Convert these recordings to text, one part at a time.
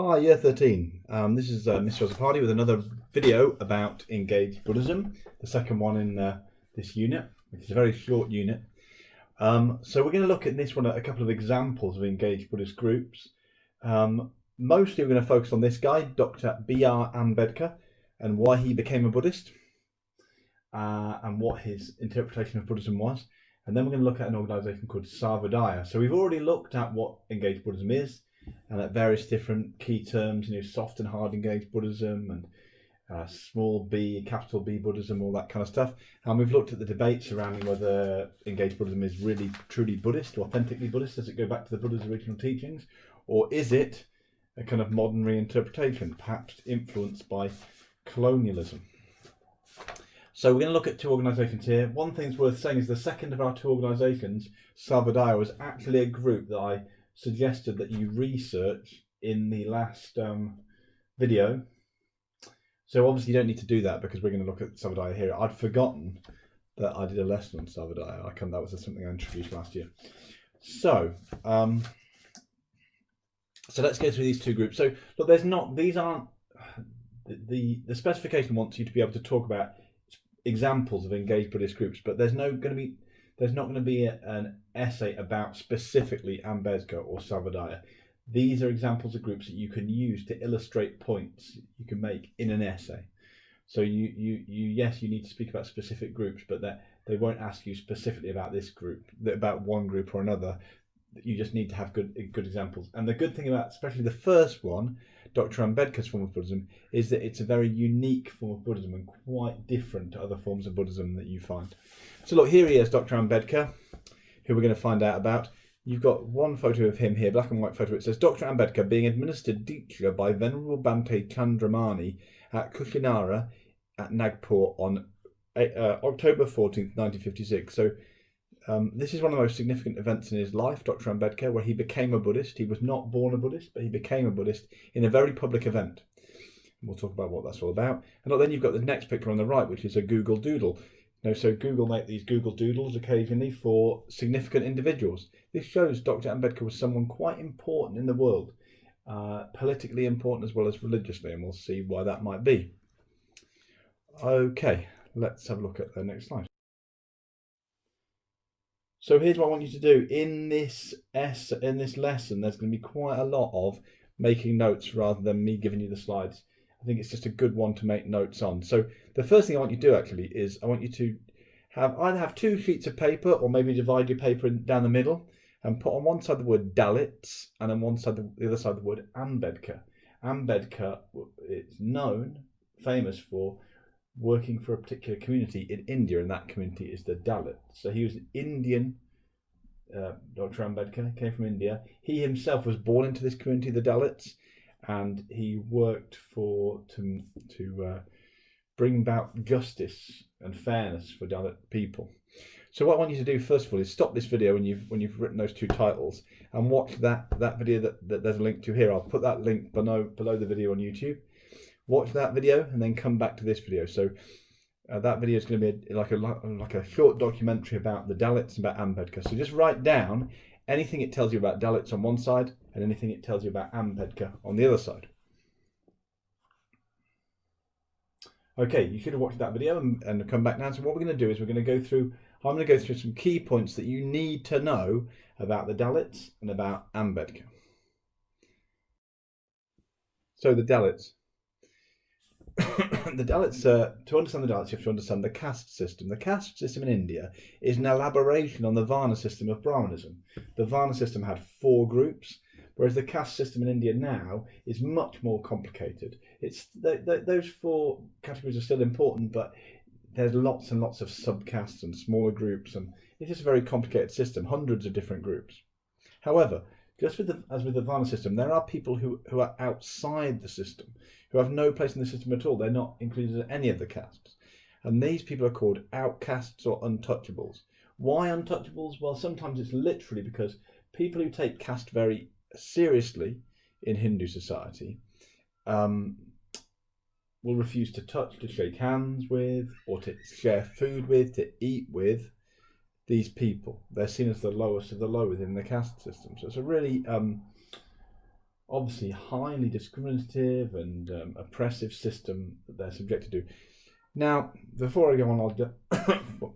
Hi, Year 13. This is Mr. Ozapadi with another video about Engaged Buddhism, the second one in this unit, which is a very short unit. So we're going to look at this one at a couple of examples of engaged Buddhist groups. Mostly we're going to focus on this guy, Dr. B.R. Ambedkar, and why he became a Buddhist, and what his interpretation of Buddhism was. And then we're going to look at an organisation called Sarvodaya. So we've already looked at what engaged Buddhism is, and at various different key terms, soft and hard engaged Buddhism, and small b, capital B Buddhism, all that kind of stuff. And we've looked at the debate surrounding whether engaged Buddhism is really truly Buddhist, authentically Buddhist. Does it go back to the Buddha's original teachings, or is it a kind of modern reinterpretation, perhaps influenced by colonialism? So we're going to look at two organisations here. One thing's worth saying is the second of our two organisations, Sarvodaya, was actually a group that I suggested that you research in the last video. So obviously you don't need to do that because we're going to look at Sarvodaya here. I'd forgotten that I did a lesson on Sarvodaya. That was something I introduced last year. So let's go through these two groups. So look, the specification wants you to be able to talk about examples of engaged Buddhist groups, but there's not going to be an essay about specifically Ambedkar or Sarvodaya. These are examples of groups that you can use to illustrate points you can make in an essay. So yes, you need to speak about specific groups, but they won't ask you specifically about this group, about one group or another. You just need to have good examples. And the good thing about especially the first one, Dr. Ambedkar's form of Buddhism, is that it's a very unique form of Buddhism and quite different to other forms of Buddhism that you find. So look, here he is, Dr. Ambedkar, who we're going to find out about. You've got one photo of him here, black and white photo. It says, Dr. Ambedkar being administered Diksha by Venerable Bhante Chandramani at Kushinara at Nagpur on October 14th, 1956. So this is one of the most significant events in his life, Dr. Ambedkar, where he became a Buddhist. He was not born a Buddhist, but he became a Buddhist in a very public event. We'll talk about what that's all about. And then you've got the next picture on the right, which is a Google Doodle. So Google make these Google Doodles occasionally for significant individuals. This shows Dr. Ambedkar was someone quite important in the world, politically important as well as religiously, and we'll see why that might be. Okay, let's have a look at the next slide. So here's what I want you to do. In this lesson, there's going to be quite a lot of making notes rather than me giving you the slides. I think it's just a good one to make notes on. So the first thing I want you to do actually is I want you to either have two sheets of paper or maybe divide your paper down the middle and put on one side the word Dalits and on one side the other side the word Ambedkar. Ambedkar is famous for working for a particular community in India, and that community is the Dalits. So he was an Indian, Dr. Ambedkar came from India. He himself was born into this community, the Dalits, and he worked to bring about justice and fairness for Dalit people. So what I want you to do first of all is stop this video when you've written those two titles and watch that video that there's a link to here. I'll put that link below the video on YouTube. Watch that video and then come back to this video. So that video is going to be like a short documentary about the Dalits and about Ambedkar. So just write down anything it tells you about Dalits on one side and anything it tells you about Ambedkar on the other side. Okay, you should have watched that video and come back now. So what we're going to do is I'm going to go through some key points that you need to know about the Dalits and about Ambedkar. So the Dalits. The Dalits, to understand the Dalits, you have to understand the caste system. The caste system in India is an elaboration on the Varna system of Brahmanism. The Varna system had 4 groups, whereas the caste system in India now is much more complicated. Those 4 categories are still important, but there's lots and lots of subcastes and smaller groups, and it's just a very complicated system, hundreds of different groups. However, just as with the Varna system, there are people who are outside the system, who have no place in the system at all. They're not included in any of the castes. And these people are called outcasts or untouchables. Why untouchables? Well, sometimes it's literally because people who take caste very seriously in Hindu society will refuse to touch, to shake hands with, or to share food with, to eat with these people. They're seen as the lowest of the low within the caste system. So it's a really obviously highly discriminative and oppressive system that they're subjected to. Now, before I go on,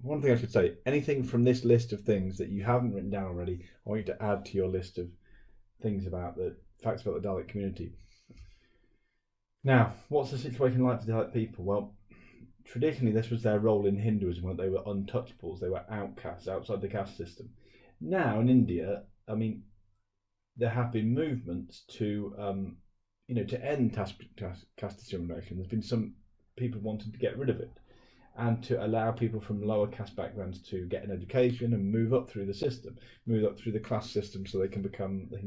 one thing I should say, anything from this list of things that you haven't written down already, I want you to add to your list of things about the facts about the Dalit community. Now, what's the situation like for Dalit people? Well, traditionally this was their role in Hinduism, when they were untouchables, they were outcasts outside the caste system. Now in India, I mean, there have been movements to to end caste discrimination. There's been some people wanting to get rid of it and to allow people from lower caste backgrounds to get an education and move up through the system, move up through the class system, so they can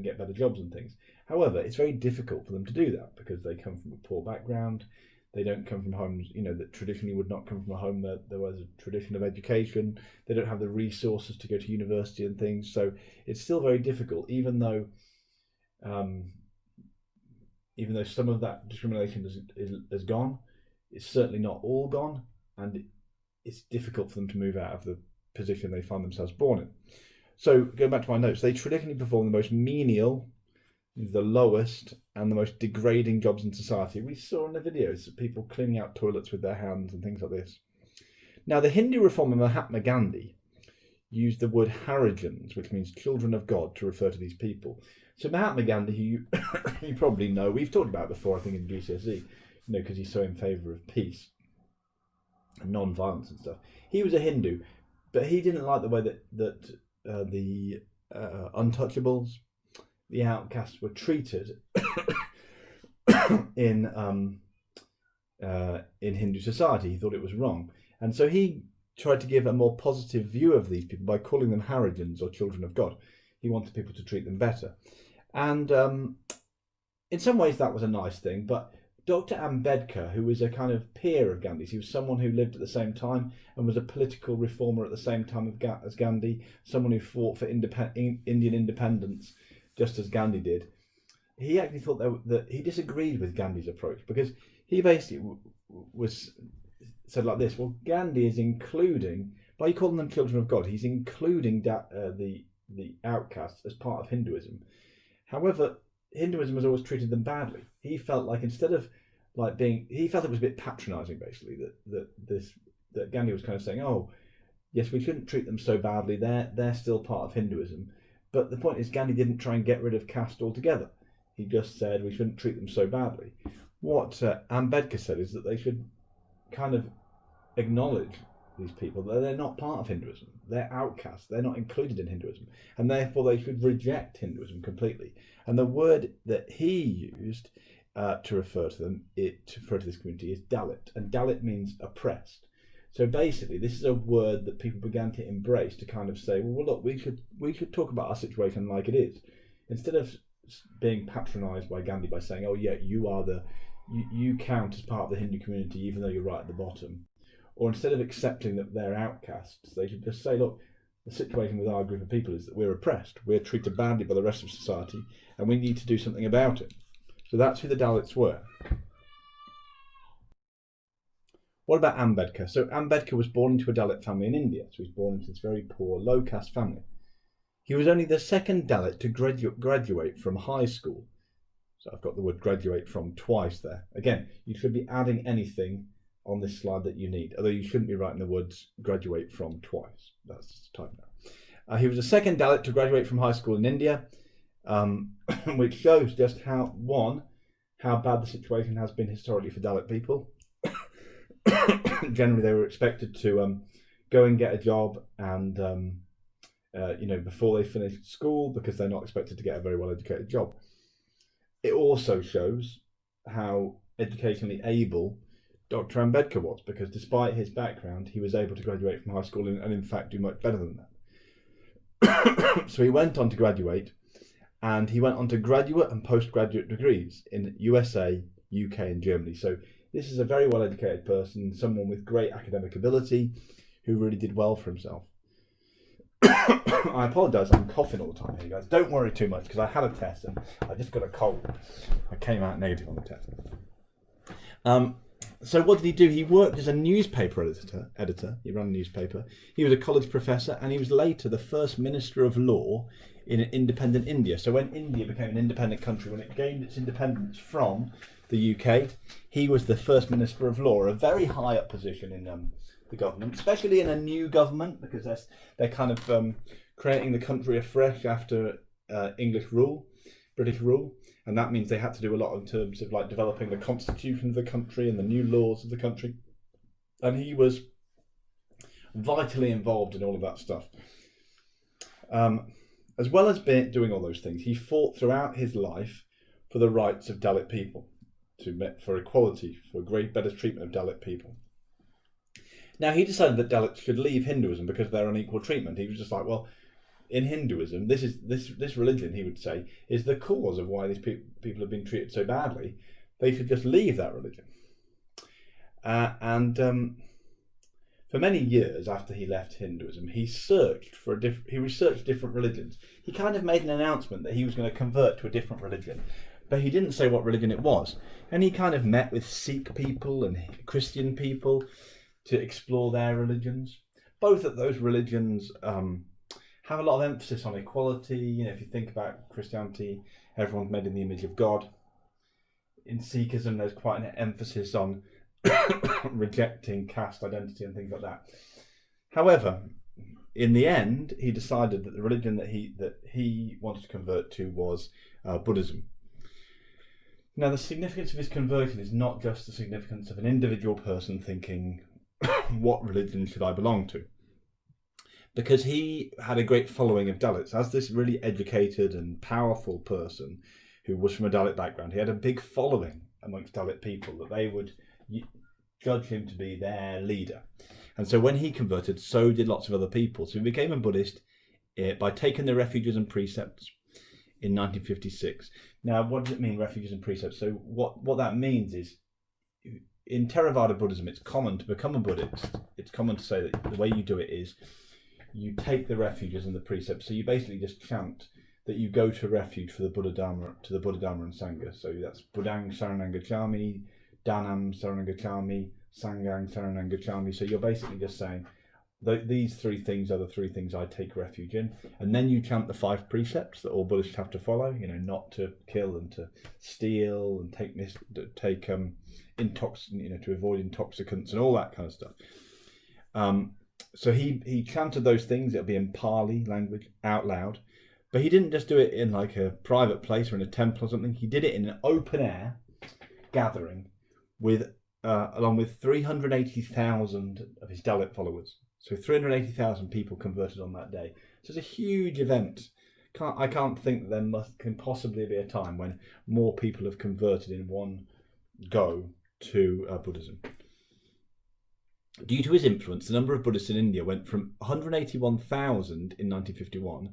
get better jobs and things. However, it's very difficult for them to do that because they come from a poor background. They don't come from homes, that traditionally would not come from a home that there was a tradition of education. They don't have the resources to go to university and things. So it's still very difficult, even though some of that discrimination is gone. It's certainly not all gone, and it's difficult for them to move out of the position they find themselves born in. So going back to my notes, they traditionally perform the most menial, the lowest and the most degrading jobs in society. We saw in the videos people cleaning out toilets with their hands and things like this. Now, the Hindu reformer Mahatma Gandhi used the word Harijans, which means children of God, to refer to these people. So Mahatma Gandhi, who you probably know, we've talked about before, I think, in GCSE, because he's so in favour of peace and non-violence and stuff. He was a Hindu, but he didn't like the way that the untouchables, the outcasts, were treated in Hindu society. He thought it was wrong, and so he tried to give a more positive view of these people by calling them Harijans, or children of God. He wanted people to treat them better, and in some ways that was a nice thing. But Dr. Ambedkar, who was a kind of peer of Gandhi's, he was someone who lived at the same time and was a political reformer at the same time as Gandhi, someone who fought for Indian independence just as Gandhi did. He actually thought that he disagreed with Gandhi's approach, because he basically said like this: well, Gandhi is including, by calling them children of God, he's including the outcasts as part of Hinduism. However, Hinduism has always treated them badly. He felt like he felt it was a bit patronising, basically, that Gandhi was kind of saying, oh, yes, we shouldn't treat them so badly. They're still part of Hinduism. But the point is, Gandhi didn't try and get rid of caste altogether. He just said we shouldn't treat them so badly. What Ambedkar said is that they should kind of acknowledge these people, that they're not part of Hinduism. They're outcasts. They're not included in Hinduism. And therefore they should reject Hinduism completely. And the word that he used to refer to this community is Dalit. And Dalit means oppressed. So basically, this is a word that people began to embrace to kind of say, well, look, we should talk about our situation like it is, instead of being patronised by Gandhi by saying, oh yeah, you count as part of the Hindu community even though you're right at the bottom, or instead of accepting that they're outcasts, they should just say, look, the situation with our group of people is that we're oppressed, we're treated badly by the rest of society, and we need to do something about it. So that's who the Dalits were. What about Ambedkar? So Ambedkar was born into a Dalit family in India. So he was born into this very poor, low-caste family. He was only the second Dalit to graduate from high school. So I've got the word graduate from twice there. Again, you should be adding anything on this slide that you need, although you shouldn't be writing the words graduate from twice. That's just a typo. He was the second Dalit to graduate from high school in India, which shows just how bad the situation has been historically for Dalit people. Generally, they were expected to go and get a job, and before they finished school, because they're not expected to get a very well-educated job. It also shows how educationally able Dr. Ambedkar was, because despite his background, he was able to graduate from high school and in fact do much better than that. So he went on to graduate, and he went on to graduate and postgraduate degrees in USA, UK and Germany. So this is a very well-educated person, someone with great academic ability, who really did well for himself. I apologise, I'm coughing all the time here, guys. Don't worry too much, because I had a test and I just got a cold. I came out negative on the test. So what did he do? He worked as a newspaper editor. He ran a newspaper. He was a college professor, and he was later the first Minister of Law in an independent India. So when India became an independent country, when it gained its independence from the UK, he was the first Minister of Law, a very high up position in the government, especially in a new government, because they're kind of creating the country afresh after British rule, and that means they had to do a lot in terms of like developing the constitution of the country and the new laws of the country, and he was vitally involved in all of that stuff. As well as doing all those things, he fought throughout his life for the rights of Dalit people, for equality, for better treatment of Dalit people. Now, he decided that Dalits should leave Hinduism because they're unequal treatment. He was just like, well, in Hinduism, this religion, he would say, is the cause of why these people have been treated so badly. They should just leave that religion. For many years after he left Hinduism, he researched different religions. He kind of made an announcement that he was going to convert to a different religion, but he didn't say what religion it was. And he kind of met with Sikh people and Christian people to explore their religions. Both of those religions have a lot of emphasis on equality. You know, if you think about Christianity, everyone's made in the image of God. In Sikhism, there's quite an emphasis on rejecting caste identity and things like that. However, in the end, he decided that the religion that he wanted to convert to was Buddhism. Now, the significance of his conversion is not just the significance of an individual person thinking, what religion should I belong to? Because he had a great following of Dalits. As this really educated and powerful person who was from a Dalit background, he had a big following amongst Dalit people that they would judge him to be their leader. And so when he converted, so did lots of other people. So he became a Buddhist by taking the refuges and precepts in 1956. Now, what does it mean, refuges and precepts? So what that means is, in Theravada Buddhism, it's common to become a Buddhist. It's common to say that the way you do it is you take the refuges and the precepts. So you basically just chant that you go to refuge for the Buddha Dharma, to the Buddha Dharma and Sangha. So that's Buddhang Saranang Gacchami, Dhanam Saranang Gacchami, Sanghang Saranang Gacchami. So you're basically just saying, these three things are the three things I take refuge in. And then you chant the 5 precepts that all Buddhists have to follow, you know, not to kill and to steal and to avoid intoxicants and all that kind of stuff. So he chanted those things. It'll be in Pali language out loud. But he didn't just do it in like a private place or in a temple or something. He did it in an open air gathering with along with 380,000 of his Dalit followers. So 380,000 people converted on that day. So it's a huge event. I can't think that there can possibly be a time when more people have converted in one go to Buddhism. Due to his influence, the number of Buddhists in India went from 181,000 in 1951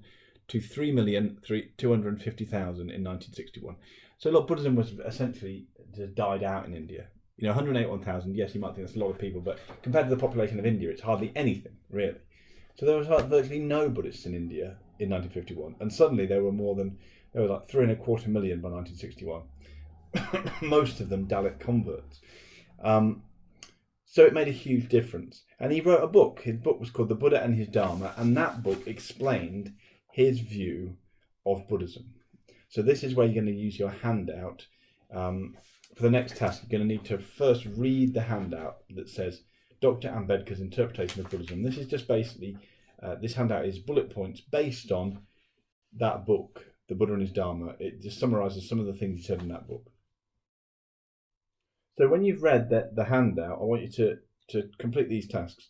to 3,250,000 in 1961. So look, Buddhism was essentially just died out in India. You know, 181,000, yes, you might think that's a lot of people, but compared to the population of India, it's hardly anything, really. So there was virtually no Buddhists in India in 1951, and suddenly there were like 3.25 million by 1961. Most of them Dalit converts. So it made a huge difference. And he wrote a book. His book was called The Buddha and His Dharma, and that book explained his view of Buddhism. So this is where you're going to use your handout. For the next task, you're going to need to first read the handout that says Dr. Ambedkar's interpretation of Buddhism. This is just basically, this handout is bullet points based on that book, The Buddha and His Dharma. It just summarises some of the things he said in that book. So when you've read the handout, I want you to complete these tasks.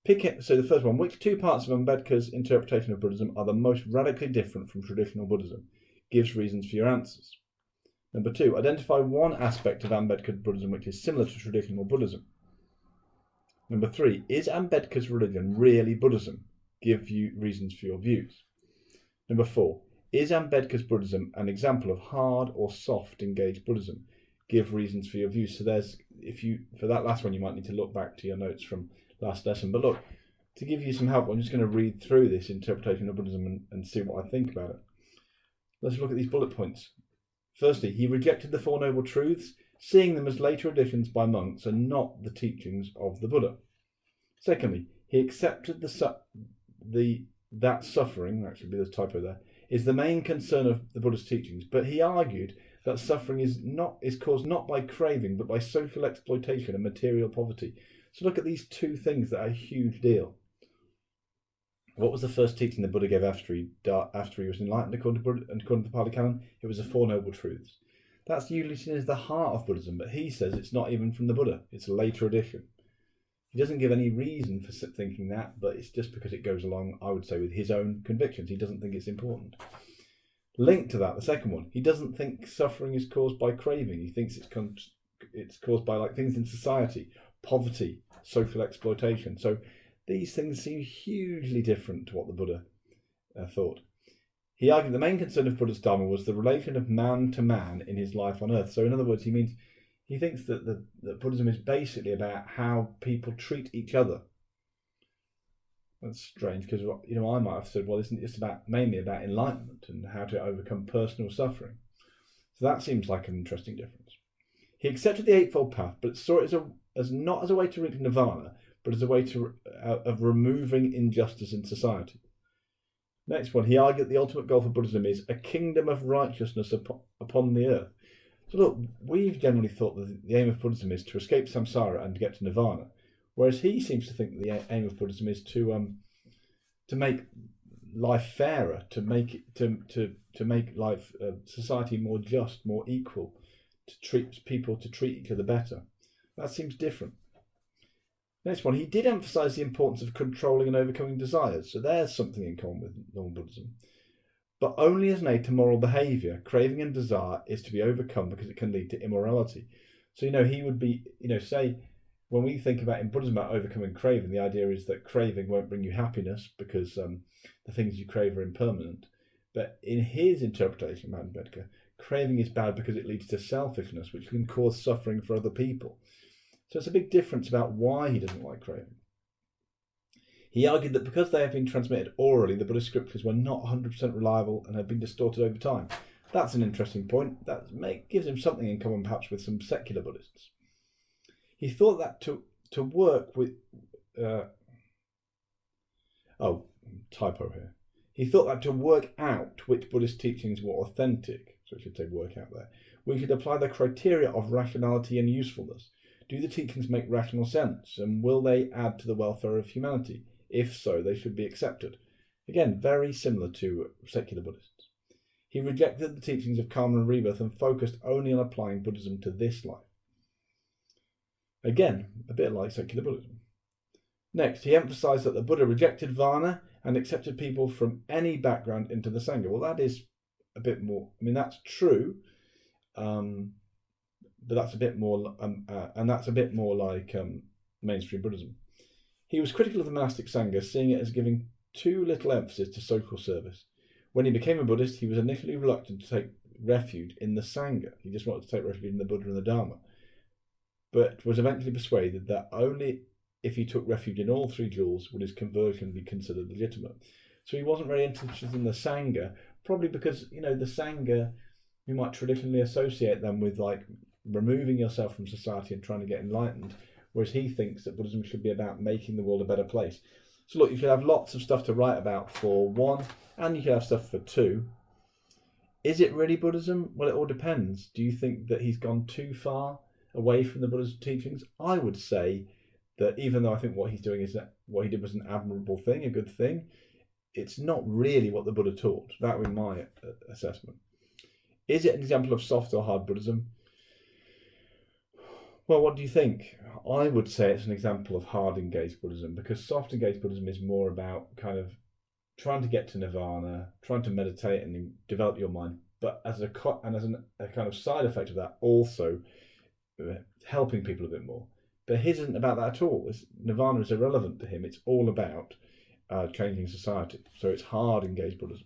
Pick it. So the first one, which 2 parts of Ambedkar's interpretation of Buddhism are the most radically different from traditional Buddhism? Gives reasons for your answers. Number 2, identify one aspect of Ambedkar Buddhism which is similar to traditional Buddhism. Number 3, is Ambedkar's religion really Buddhism? Give you reasons for your views. Number 4, is Ambedkar's Buddhism an example of hard or soft engaged Buddhism? Give reasons for your views. So for that last one, you might need to look back to your notes from last lesson. But look, to give you some help, I'm just going to read through this interpretation of Buddhism and see what I think about it. Let's look at these bullet points. Firstly, he rejected the 4 Noble Truths, seeing them as later additions by monks and not the teachings of the Buddha. Secondly, he accepted that suffering, that should be the typo there, is the main concern of the Buddha's teachings, but he argued that suffering is caused not by craving, but by social exploitation and material poverty. So look at these two things that are a huge deal. What was the first teaching the Buddha gave after he was enlightened, according to the Pali Canon? It was the Four Noble Truths. That's usually seen as the heart of Buddhism, but he says it's not even from the Buddha. It's a later addition. He doesn't give any reason for thinking that, but it's just because it goes along, I would say, with his own convictions. He doesn't think it's important. Linked to that, the second one, he doesn't think suffering is caused by craving. He thinks it's caused by like things in society, poverty, social exploitation. So these things seem hugely different to what the Buddha thought. He argued the main concern of Buddha's Dharma was the relation of man to man in his life on earth. So in other words, he thinks that that Buddhism is basically about how people treat each other. That's strange because I might have said, well, isn't it mainly about enlightenment and how to overcome personal suffering? So that seems like an interesting difference. He accepted the Eightfold Path, but saw it as not as a way to reach nirvana, but as a way of removing injustice in society. Next one, he argued that the ultimate goal for Buddhism is a kingdom of righteousness upon the earth. So look, we've generally thought that the aim of Buddhism is to escape samsara and to get to nirvana, whereas he seems to think that the aim of Buddhism is to make life fairer, to make life society more just, more equal, to treat each other better. That seems different. Next one, he did emphasise the importance of controlling and overcoming desires. So there's something in common with normal Buddhism. But only as an aid to moral behaviour, craving and desire is to be overcome because it can lead to immorality. So, he would be, say, when we think about in Buddhism about overcoming craving, the idea is that craving won't bring you happiness because the things you crave are impermanent. But in his interpretation of Ambedkar, craving is bad because it leads to selfishness, which can cause suffering for other people. So it's a big difference about why he doesn't like craving. He argued that because they have been transmitted orally, the Buddhist scriptures were not 100% reliable and had been distorted over time. That's an interesting point. That gives him something in common perhaps with some secular Buddhists. He thought that to work with... typo here. He thought that to work out which Buddhist teachings were authentic, so I should say work out there, we could apply the criteria of rationality and usefulness. Do the teachings make rational sense, and will they add to the welfare of humanity? If so, they should be accepted. Again, very similar to secular Buddhists. He rejected the teachings of karma and rebirth and focused only on applying Buddhism to this life. Again, a bit like secular Buddhism. Next, he emphasised that the Buddha rejected varna and accepted people from any background into the Sangha. Well, that is a bit more... that's true, but that's a bit more, and that's a bit more like mainstream Buddhism. He was critical of the monastic Sangha, seeing it as giving too little emphasis to social service. When he became a Buddhist, he was initially reluctant to take refuge in the Sangha. He just wanted to take refuge in the Buddha and the Dharma, but was eventually persuaded that only if he took refuge in all three jewels would his conversion be considered legitimate. So he wasn't very interested in the Sangha, probably because, the Sangha, we might traditionally associate them with like removing yourself from society and trying to get enlightened, whereas he thinks that Buddhism should be about making the world a better place. So look, you could have lots of stuff to write about for 1, and you could have stuff for 2. Is it really Buddhism? Well, it all depends. Do you think that he's gone too far away from the Buddha's teachings? I would say that even though I think what he did was an admirable thing, a good thing, it's not really what the Buddha taught. That would be my assessment. Is it an example of soft or hard Buddhism? Well, what do you think? I would say it's an example of hard engaged Buddhism, because soft engaged Buddhism is more about kind of trying to get to nirvana, trying to meditate and develop your mind, but as a kind of side effect of that, also helping people a bit more. But his isn't about that at all. Nirvana is irrelevant to him. It's all about changing society. So it's hard engaged Buddhism.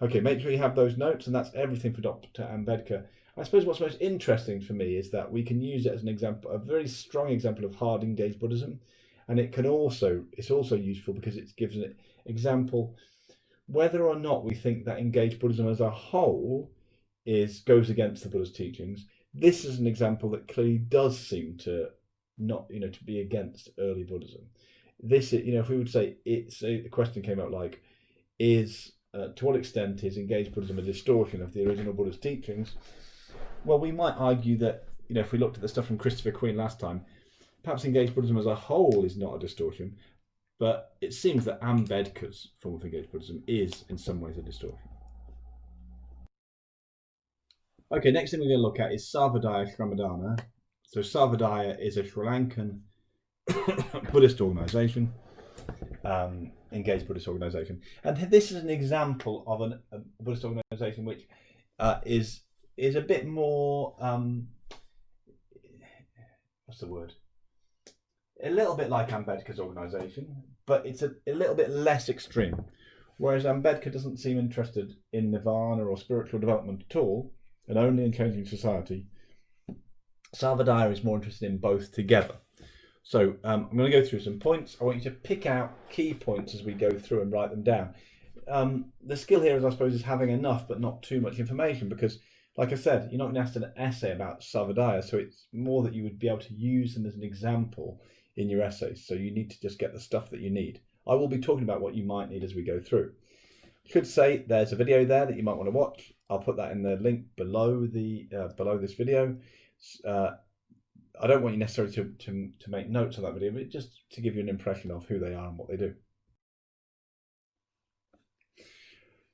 Okay, make sure you have those notes, and that's everything for Dr. Ambedkar. I suppose what's most interesting for me is that we can use it as an example, a very strong example of hard engaged Buddhism, and it's also useful because it gives an example whether or not we think that engaged Buddhism as a whole goes against the Buddha's teachings. This is an example that clearly does seem to not, to be against early Buddhism. This, if we would say a question came out like, is to what extent is engaged Buddhism a distortion of the original Buddhist teachings? Well, we might argue that, if we looked at the stuff from Christopher Queen last time, perhaps engaged Buddhism as a whole is not a distortion, but it seems that Ambedkar's form of engaged Buddhism is in some ways a distortion. Okay, next thing we're going to look at is Sarvodaya Shramadana. So Sarvodaya is a Sri Lankan Buddhist organisation, engaged Buddhist organisation, and this is an example of a Buddhist organisation which is a bit more what's the word? A little bit like Ambedkar's organisation, but it's a little bit less extreme. Whereas Ambedkar doesn't seem interested in nirvana or spiritual development at all, and only in changing society, Sarvodaya is more interested in both together. So I'm going to go through some points. I want you to pick out key points as we go through and write them down. The skill here, I suppose, is having enough but not too much information, because, like I said, you're not going to ask an essay about Sarvodaya, so it's more that you would be able to use them as an example in your essays. So you need to just get the stuff that you need. I will be talking about what you might need as we go through. I should say there's a video there that you might want to watch. I'll put that in the link below below this video. I don't want you necessarily to make notes of that video, but just to give you an impression of who they are and what they do.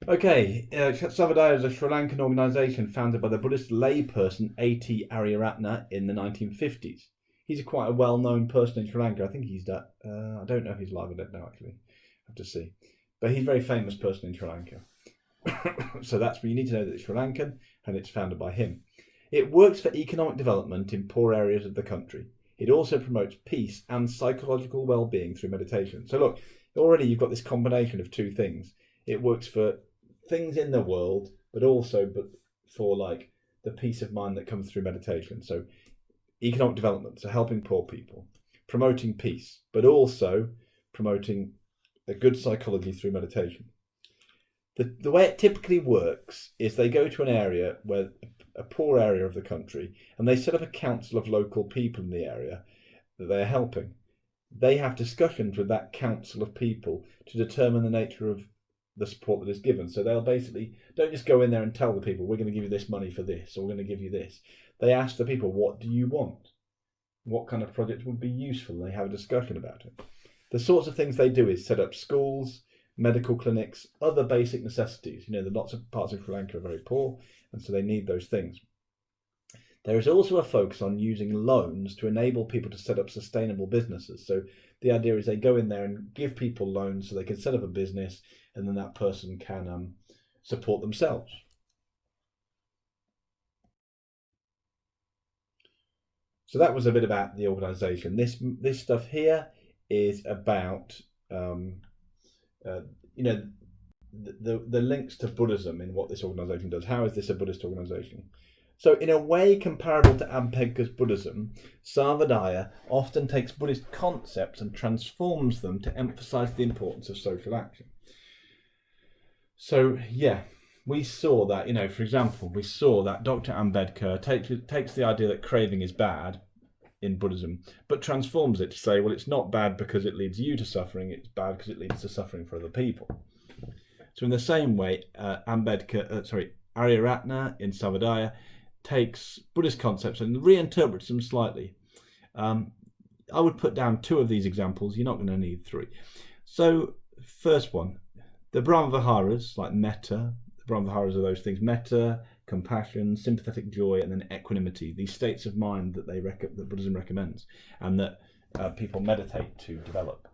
Okay, Sarvodaya is a Sri Lankan organisation founded by the Buddhist layperson A.T. Ariyaratne in the 1950s. He's quite a well-known person in Sri Lanka. I think he's that. I don't know if he's alive or dead now, actually. I have to see. But he's a very famous person in Sri Lanka. So that's what you need to know, that it's Sri Lankan and it's founded by him. It works for economic development in poor areas of the country. It also promotes peace and psychological well-being through meditation. So look, already you've got this combination of two things. It works for things in the world, but also for like the peace of mind that comes through meditation. So economic development, so helping poor people, promoting peace, but also promoting a good psychology through meditation. The way it typically works is they go to an area, where a poor area of the country, and they set up a council of local people in the area that they're helping. They have discussions with that council of people to determine the nature of the support that is given. So they'll basically don't just go in there and tell the people, we're going to give you this money for this, or we're going to give you this. They ask the people, what do you want? What kind of project would be useful? And they have a discussion about it. The sorts of things they do is set up schools, medical clinics, other basic necessities. Lots of parts of Sri Lanka are very poor, and so they need those things. There is also a focus on using loans to enable people to set up sustainable businesses. So the idea is they go in there and give people loans so they can set up a business, and then that person can support themselves. So that was a bit about the organisation. This stuff here is about the links to Buddhism in what this organisation does. How is this a Buddhist organisation? So in a way comparable to Ambedkar's Buddhism, Sarvodaya often takes Buddhist concepts and transforms them to emphasise the importance of social action. So yeah, we saw that, for example, we saw that Dr. Ambedkar takes the idea that craving is bad in Buddhism, but transforms it to say, well, it's not bad because it leads you to suffering, it's bad because it leads to suffering for other people. So in the same way, Ariyaratne in Sarvodaya takes Buddhist concepts and reinterprets them slightly. I would put down 2 of these examples. You're not going to need 3. So first one, the Brahmaviharas, like metta. The Brahmaviharas are those things: metta, compassion, sympathetic joy, and then equanimity. These states of mind that that Buddhism recommends, and that people meditate to develop.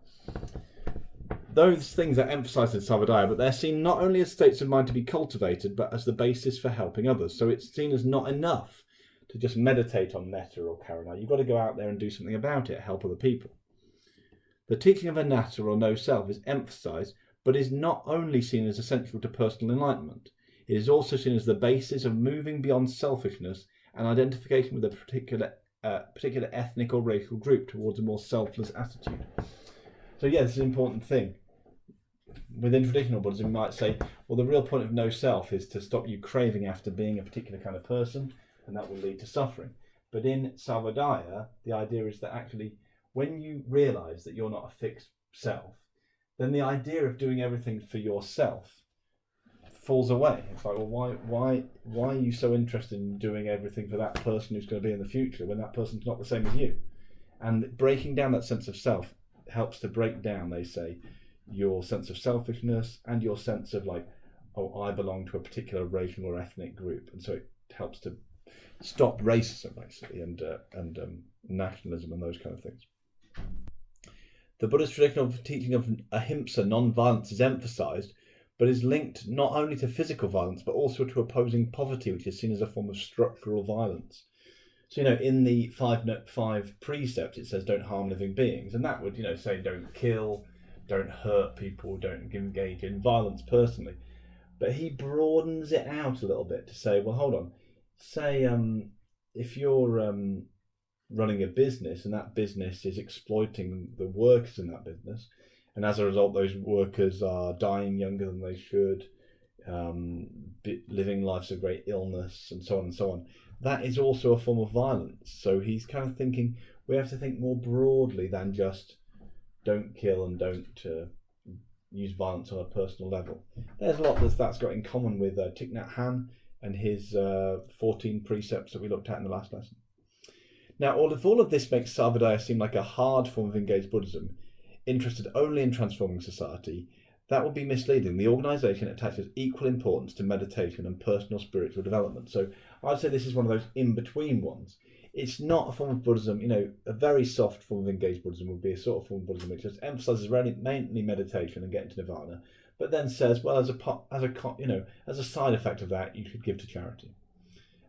Those things are emphasised in Sarvodaya, but they're seen not only as states of mind to be cultivated, but as the basis for helping others. So it's seen as not enough to just meditate on metta or karuna. You've got to go out there and do something about it, help other people. The teaching of anatta or no self is emphasised, but is not only seen as essential to personal enlightenment. It is also seen as the basis of moving beyond selfishness and identification with a particular ethnic or racial group towards a more selfless attitude. So yeah, this is an important thing. Within traditional Buddhism, you might say, well, the real point of no self is to stop you craving after being a particular kind of person, and that will lead to suffering. But in Sarvodaya, the idea is that actually, when you realise that you're not a fixed self, then the idea of doing everything for yourself falls away. It's like, well, why are you so interested in doing everything for that person who's going to be in the future when that person's not the same as you? And breaking down that sense of self helps to break down, they say, your sense of selfishness and your sense of like, oh, I belong to a particular racial or ethnic group, and so it helps to stop racism basically and nationalism and those kind of things. The Buddhist traditional teaching of ahimsa, non-violence, is emphasized, but is linked not only to physical violence but also to opposing poverty, which is seen as a form of structural violence. So, in the five precepts, it says don't harm living beings, and that would, say don't kill, don't hurt people, don't engage in violence personally. But he broadens it out a little bit to say, well, hold on. Say if you're running a business and that business is exploiting the workers in that business, and as a result those workers are dying younger than they should, living lives of great illness and so on and so on, that is also a form of violence. So he's kind of thinking we have to think more broadly than just don't kill and don't use violence on a personal level. There's a lot that's got in common with Thich Nhat Hanh and his 14 precepts that we looked at in the last lesson. Now, all of this makes Sarvodaya seem like a hard form of engaged Buddhism, interested only in transforming society. That would be misleading. The organisation attaches equal importance to meditation and personal spiritual development. So I'd say this is one of those in-between ones. It's not a form of Buddhism, a very soft form of engaged Buddhism would be a sort of form of Buddhism which just emphasises mainly meditation and getting to nirvana, but then says, well, as a side effect of that, you should give to charity.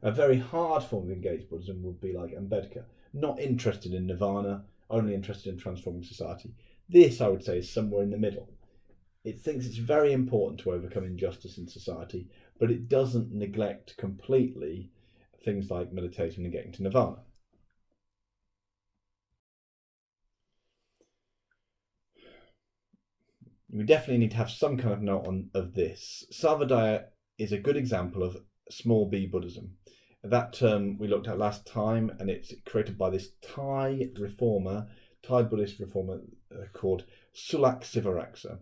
A very hard form of engaged Buddhism would be like Ambedkar, not interested in nirvana, only interested in transforming society. This, I would say, is somewhere in the middle. It thinks it's very important to overcome injustice in society, but it doesn't neglect completely things like meditation and getting to nirvana. We definitely need to have some kind of note of this. Sarvodaya is a good example of small b Buddhism. That term we looked at last time, and it's created by this Thai Buddhist reformer called Sulak Sivaraksa.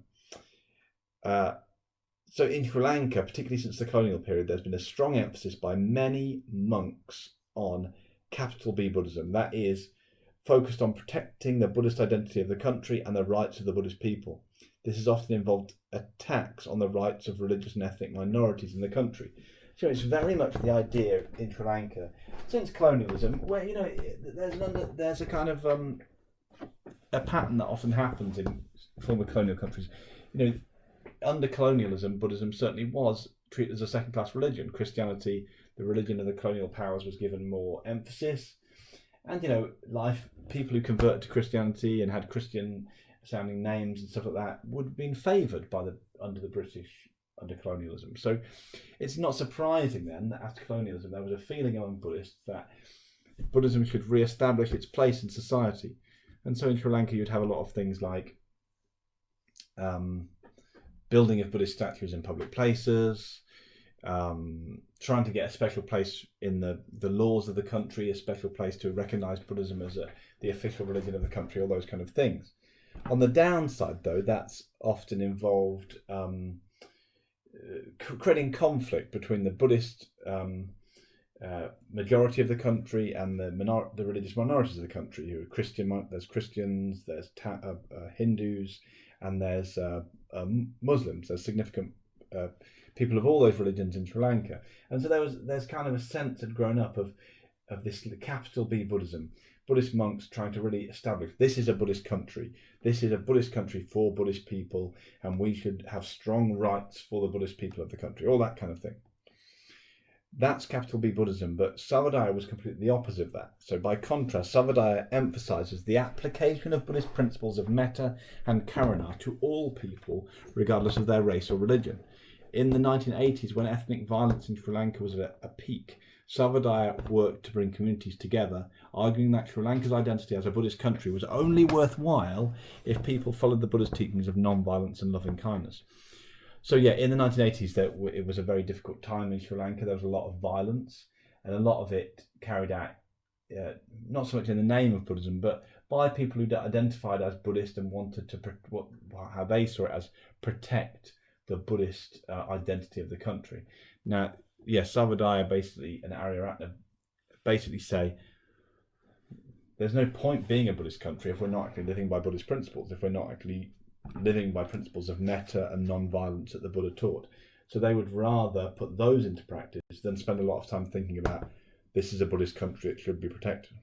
So in Sri Lanka, particularly since the colonial period, there's been a strong emphasis by many monks on capital B Buddhism. That is, focused on protecting the Buddhist identity of the country and the rights of the Buddhist people. This has often involved attacks on the rights of religious and ethnic minorities in the country. So it's very much the idea in Sri Lanka since colonialism, where there's a kind of a pattern that often happens in former colonial countries. Under colonialism, Buddhism certainly was treated as a second-class religion. Christianity, the religion of the colonial powers, was given more emphasis, and people who converted to Christianity and had Christian-sounding names and stuff like that would have been favoured under the British under colonialism. So it's not surprising then that after colonialism there was a feeling among Buddhists that Buddhism should re-establish its place in society. And so in Sri Lanka you'd have a lot of things like building of Buddhist statues in public places, trying to get a special place in the laws of the country, a special place to recognise Buddhism as the official religion of the country, all those kind of things. On the downside, though, that's often involved creating conflict between the Buddhist majority of the country and the religious minorities of the country. Who are Christian? There's Christians, there's Hindus, and there's Muslims. There's significant people of all those religions in Sri Lanka, and so there's kind of a sense had grown up of this capital B Buddhism. Buddhist monks trying to really establish this is a Buddhist country. This is a Buddhist country for Buddhist people, and we should have strong rights for the Buddhist people of the country. All that kind of thing. That's capital B Buddhism, but Sarvodaya was completely the opposite of that. So by contrast, Sarvodaya emphasizes the application of Buddhist principles of metta and karuna to all people, regardless of their race or religion. In the 1980s, when ethnic violence in Sri Lanka was at a peak, Sarvodaya worked to bring communities together, arguing that Sri Lanka's identity as a Buddhist country was only worthwhile if people followed the Buddhist teachings of non-violence and loving kindness. So yeah, in the 1980s, it was a very difficult time in Sri Lanka. There was a lot of violence, and a lot of it carried out not so much in the name of Buddhism, but by people who identified as Buddhist and wanted to, how they saw it as, protect the Buddhist identity of the country. Now, yes, Sarvodaya basically and Aryaratna basically say there's no point being a Buddhist country if we're not actually living by Buddhist principles, if we're not actually living by principles of metta and non-violence that the Buddha taught. So they would rather put those into practice than spend a lot of time thinking about this is a Buddhist country, it should be protected.